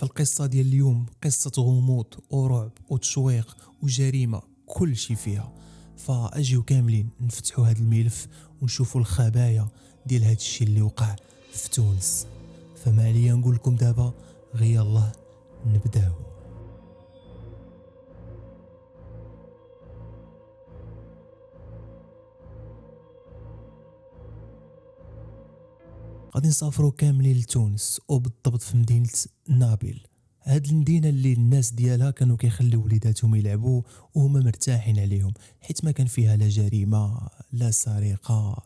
فالقصة ديال اليوم قصة غموض ورعب وتشويق وجريمة كل شي فيها. فاجيو كاملين نفتحوا هذا الملف ونشوفوا الخبايا ديال هذا الشيء اللي وقع في تونس. فما عليا نقول لكم دابا غير يلاه نبداو. غادي نسافروا كاملين لتونس وبالضبط في مدينة نابل. هاد المدينة اللي الناس ديالها كانوا كيخليو وليداتهم يلعبوا وهما مرتاحين عليهم، حيت ما كان فيها لا جريمة لا سرقة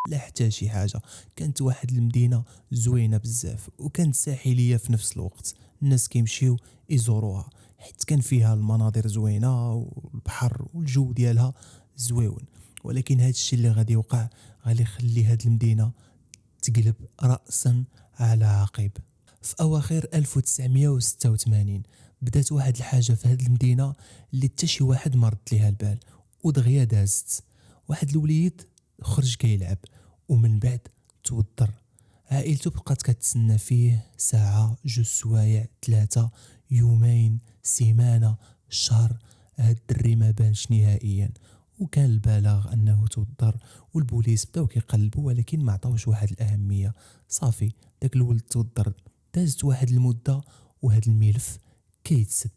لا حتى شي حاجة. كانت واحد المدينة زوينة بزاف وكانت ساحلية في نفس الوقت. الناس كيمشيو يزوروها حيت كان فيها المناظر زوينة والبحر والجو ديالها زويون. ولكن هاد الشيء اللي غادي يوقع غادي يخلي هاد المدينة تقلب رأسا على عقب. في أواخر 1986 بدات واحد الحاجة في هاد المدينة اللي حتى شي واحد ما رد ليها البال، ودغيا دازت. واحد الوليد خرج كيلعب ومن بعد توضر. عائلته بقات كتسنى فيه ساعة، جوج سوايع، 3 يومين، سيمانة، شهر. هاد الدري ما بانش نهائيا، وكان البلاغ انه توضر والبوليس بداو كيقلبوا ولكن ما عطاوش واحد الاهميه. صافي داك الولد توضر. دازت واحد المده وهاد الملف كيتسد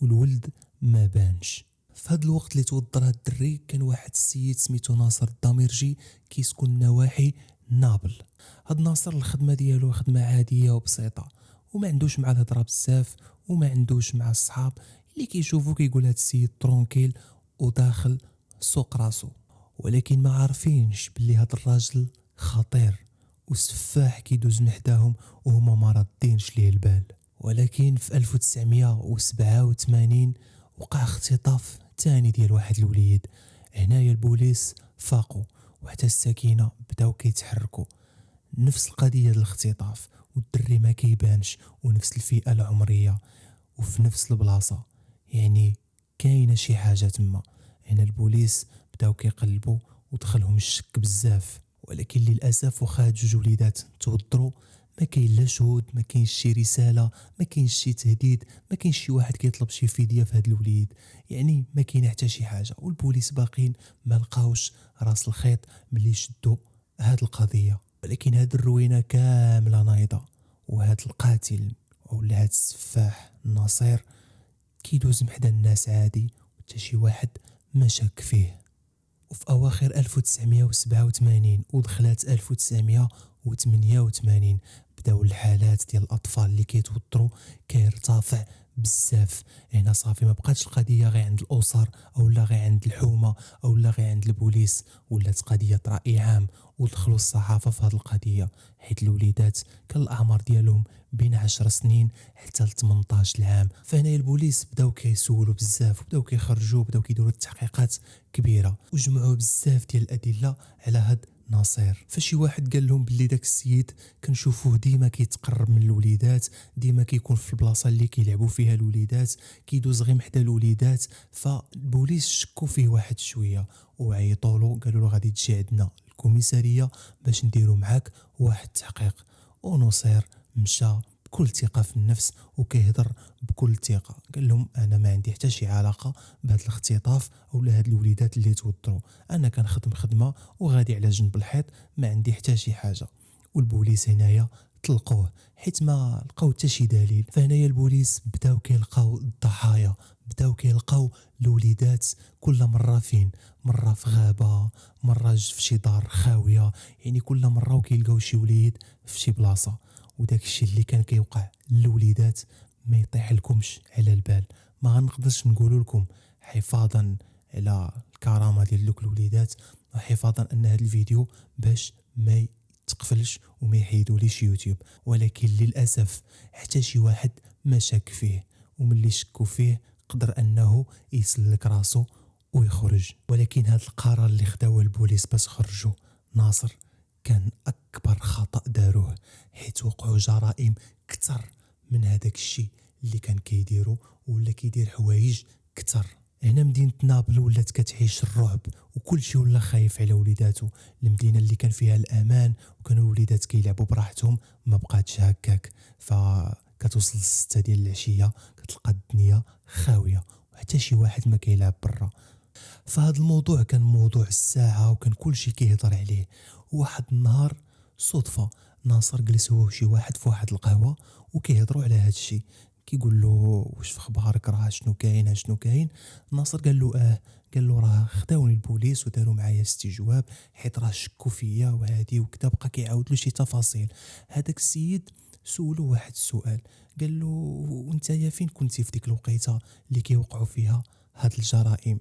والولد ما بانش. في هاد الوقت اللي توضر هاد الدري كان واحد السيد سميتو ناصر الضميرجي كيسكن نواحي نابل. هاد ناصر الخدمه ديالو خدمه عاديه وبسيطه، وما عندوش مع الهضره بزاف وما عندوش مع الصحاب. اللي كيشوفو كيقول هاد السيد ترونكيل وداخل سوق راسو. ولكن ما عارفينش بلي هاد الراجل خطير وسفاح كيدوز من حداهم وهما ما ردينش ليه البال. ولكن في 1987 وقع اختطاف تاني ديال واحد الوليد. هنايا البوليس فاقوا وحتى السكينة بداو كيتحركوا. نفس القضية ديال الاختطاف والدري ما كيبانش ونفس الفئة العمرية وفي نفس البلاصة، يعني كاينه شي حاجه تما. هنا البوليس بداو كيقلبوا ودخلهم الشك بزاف. ولكن للاسف واخا هاد جوج وليدات توضروا ما كاين لا شهود، ما كاينش شي رساله، ما كاينش شي تهديد، ما كاينش شي واحد كيطلب شي فديه في هاد الوليد. يعني ما كاينه حتى شي حاجه، والبوليس باقين ما لقاوش راس الخيط ملي شدوا هاد القضيه. ولكن هاد الروينه كامله نايضه، وهاد القاتل ولا هاد السفاح النصير كيدوز محدا الناس عادي وحتى شي واحد ما شك فيه. وفي اواخر 1987 ودخلات 1988 بداو الحالات ديال الاطفال اللي كيتوضروا كيرتفع بزاف. هنا صافي ما بقاتش القضيه غير عند الاسر او لا غير عند الحومه او لا غير عند البوليس، ولات قضيه راي عام ودخلوا الصحافه في هذه القضيه. حيت الوليدات كان الاعمار ديالهم بين 10 سنين حتى ل 18 عام. فهنا البوليس بداو كيسولوا بزاف وبداو كيخرجوا بداو كيديروا تحقيقات كبيره وجمعوا بزاف ديال الادله على هاد ناصر. فشي واحد قال لهم باللي داك السيد كنشوفوه ديما كيتقرب من الوليدات، ديما كيكون في البلاصه اللي كيلعبوا فيها الوليدات، كيدوز غير محدا الوليدات. فالبوليس شكوا فيه واحد شويه وعيطوا له قالوا له غادي تجي عندنا الكوميساريه باش نديروا معاك واحد التحقيق. ونصير مشى بكل ثقه في النفس وكيهضر بكل ثقه. قال لهم انا ما عندي حتى شي علاقه بهذا الاختطاف اولا هاد الوليدات اللي توضروا، انا كنخدم خدمه وغادي على جنب الحيط، ما عندي حتى شي حاجه. والبوليس هنايا طلقوه حيت ما لقاو حتى شي دليل. فهنايا البوليس بداو كيلقاو الضحايا، بداو كيلقاو الوليدات كل مره فين، مره في غابه، مره في شي دار خاويه. يعني كل مره وكيلقاو شي وليد في شي بلاصه. وداك الشيء اللي كان كيوقع للوليدات ما يطيح لكمش على البال. ما غنقدرش نقول لكم حفاظا على الكرامه ديال دوك الوليدات وحفاظا ان هذا الفيديو باش ما يتقفلش وما يحيدوليش يوتيوب. ولكن للاسف حتى شي واحد ما شك فيه، وملي شكوا فيه قدر انه يسلك راسو ويخرج. ولكن هذا القرار اللي خداوه البوليس باش خرجوا ناصر كان اكبر خطأ داروه، حيت وقعوا جرائم كتر من هذاك الشيء اللي كان كيديرو ولا كيدير حوايج كتر. هنا مدينة نابل ولات كتعيش الرعب وكل شيء ولا خايف على وليداتو. المدينة اللي كان فيها الأمان وكانوا الوليدات كيلعبوا براحتهم ما بقاتش هكاك. كتوصل ل6 ديال العشيه كتلقى الدنيا خاويه وحتى شي واحد ما كيلعب برا. فهاد الموضوع كان موضوع الساعه وكان كلشي كيهضر عليه. واحد النهار صدفه ناصر جلس هو وشي واحد في واحد القهوه وكيهضروا على هاد الشيء. كيقول له واش في اخبارك، راه شنو كاين شنو كاين. ناصر قال له قال له راه خداوني البوليس وداروا معايا استجواب حيت راه شكوا فيا وهادي وكذا. بقى كيعاود له شي تفاصيل. هذاك السيد سولو واحد السؤال، قال له وانت يا فين كنتي في ديك الوقيته اللي كيوقعوا فيها هاد الجرائم؟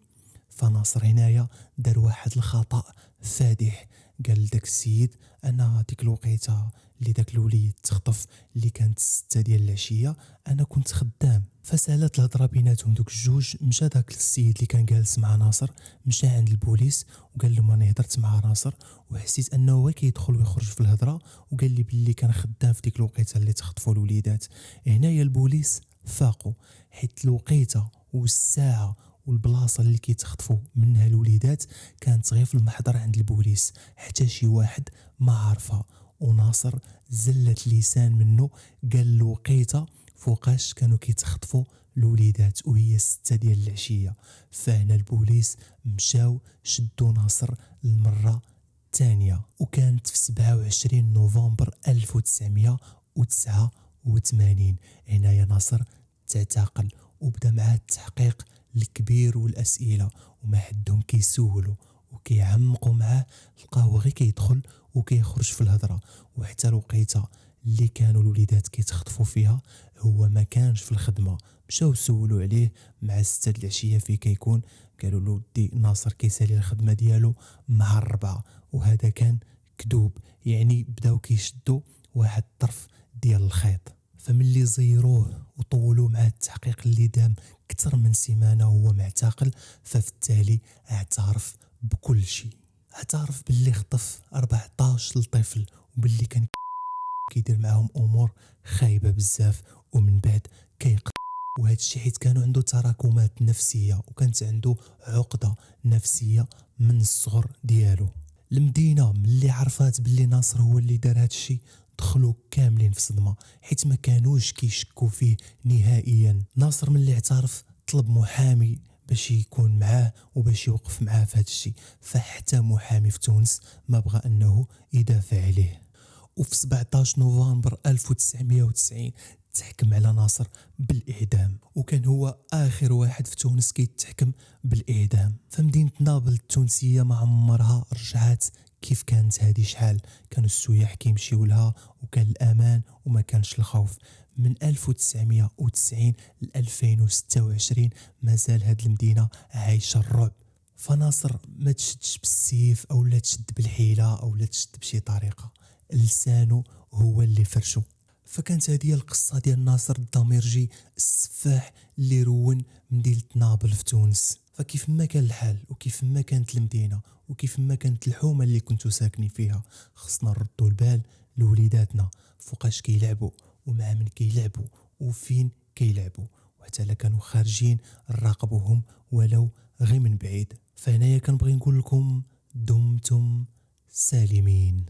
فناصر هنايا دار واحد الخطأ فادح. قال لداك السيد انا ديك الوقيته اللي داك الوليد تخطف اللي كانت 6 ديال العشيه انا كنت خدام. فسالات الهضره بيناتهم دوك الجوج. مشى داك السيد اللي كان جالس مع ناصر مشى عند البوليس وقال لهم انا هضرت مع ناصر وحسيت انه هو كيدخل ويخرج في الهضره، وقال لي باللي كان خدام في ديك الوقيته اللي تخطفوا الوليدات. هنايا البوليس فاقوا حيت الوقيته والساعه والبلاصه اللي كيتخطفوا منها الوليدات كانت غير في المحضر عند البوليس، حتى شي واحد ما عرفها. وناصر زلت لسان منه قال له وقيته فوقاش كانوا كيتخطفوا الوليدات وهي 6 ديال العشيه. فهنا البوليس مشاو شدوا ناصر المره الثانيه، وكانت في 27 نوفمبر 1989. هنايا ناصر تعتقل وبدا معاه التحقيق الكبير والاسئله، وما حدهم كيسولوا وكيعمقوا معاه. لقاو غير كيدخل وكيخرج في الهضره. وحتى الوقيته اللي كانوا الوليدات كيتخطفوا فيها هو ما كانش في الخدمه. مشاو سولوا عليه مع 6 د العشيه في كيكون، قالوا له ودي ناصر كيسالي الخدمه ديالو مع 4. وهذا كان كذوب. يعني بداو كيشدوا واحد الطرف ديال الخيط. فملي زيروه وطولوا معاه التحقيق اللي دام اكثر من سيمانه وهو معتقل، ففي التالي اعترف بكل شيء. اعترف باللي خطف 14 طفل وباللي كان كيدير معاهم امور خايبه بزاف، ومن بعد كيقتل. وهذا الشيء حيت كانوا عنده تراكمات نفسيه وكانت عنده عقده نفسيه من الصغر ديالو. المدينه ملي عرفات باللي ناصر هو اللي دار هذا الشيء دخلوا كاملين في صدمه، حيت ما كانوش كيشكوا فيه نهائيا. ناصر ملي اعترف طلب محامي باش يكون معاه وباش يوقف معاه في هذا الشيء، فحتى محامي في تونس ما بغى انه يدافع عليه. وفي 17 نوفمبر 1990 تحكم على ناصر بالإعدام، وكان هو آخر واحد في تونس كيتحكم بالإعدام. فمدينة نابل التونسية ما عمرها رجعت كيف كانت هذه. شحال كانوا السياح كيمشيو لها وكان الأمان وما كانش الخوف. من 1990 ل 2026 مازال هاد المدينة عايشة الرعب. فناصر ما تشدش بالسيف او لا تشد بالحيلة او لا تشد بشي طريقة، لسانه هو اللي فرشو. فكانت هذه القصة ديال ناصر الدميرجي السفاح اللي رون مدينة نابل في تونس. فكيف ما كان الحال وكيف ما كانت المدينة وكيف ما كانت الحومة اللي كنتو ساكنين فيها، خصنا نردوا البال لوليداتنا فوقاش كيلعبوا ومع من كيلعبوا وفين كيلعبوا، وحتى لا كانوا خارجين نراقبوهم ولو غير من بعيد. فهنايا كنبغي نقول لكم دمتم سالمين.